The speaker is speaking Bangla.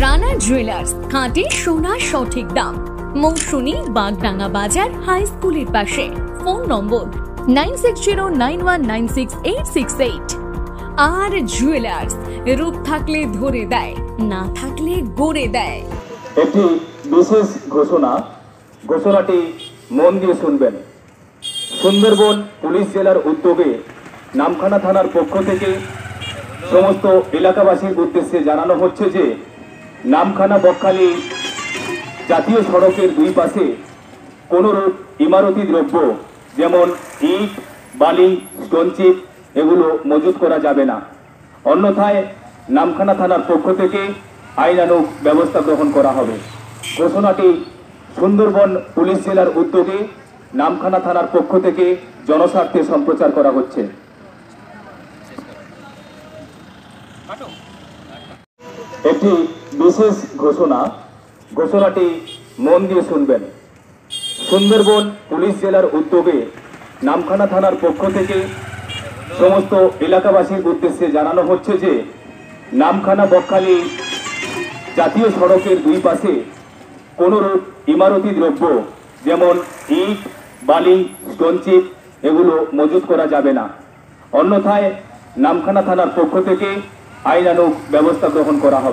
রানা জুয়েলার্স, খাঁটি সোনার সঠিক দাম। মৌসুমী, বাগডাঙ্গা বাজার, হাই স্কুলের পাশে। ফোন নম্বর 9609196868। আর জুয়েলার্স, রূপ থাকলে ধরে দেয়, না থাকলে গড়ে দেয়। একটি বিশেষ ঘোষণাটি মন দিয়ে শুনবেন। সুন্দরবন পুলিশ জেলার উদ্যোগে নামখানা থানার পক্ষ থেকে সমস্ত এলাকাবাসীর উদ্দেশ্যে জানানো হচ্ছে যে নামখানা বকখালি জাতীয় সড়কের দুই পাশে কোনোরূপ ইমারতি দ্রব্য যেমন ইট, বালি, স্টোনচিপ এগুলো মজুত করা যাবে না। অন্যথায় নামখানা থানার পক্ষ থেকে আইনানুগ ব্যবস্থা গ্রহণ করা হবে। ঘোষণাটি সুন্দরবন পুলিশ জেলার উদ্যোগে নামখানা থানার পক্ষ থেকে জনস্বার্থে সম্প্রচার করা হচ্ছে। একটি বিশেষ ঘোষণাটি মন দিয়ে শুনবেন। সুন্দরবন পুলিশ জেলার উদ্যোগে নামখানা থানার পক্ষ থেকে সমস্ত এলাকাবাসীর উদ্দেশ্যে জানানো হচ্ছে যে নামখানা বকখালি জাতীয় সড়কের দুই পাশে কোনোরূপ ইমারতি দ্রব্য যেমন ইট, বালি, স্টোনচিপ এগুলো মজুত করা যাবে না। অন্যথায় নামখানা থানার পক্ষ থেকে আইনানুগ ব্যবস্থা গ্রহণ করা হবে।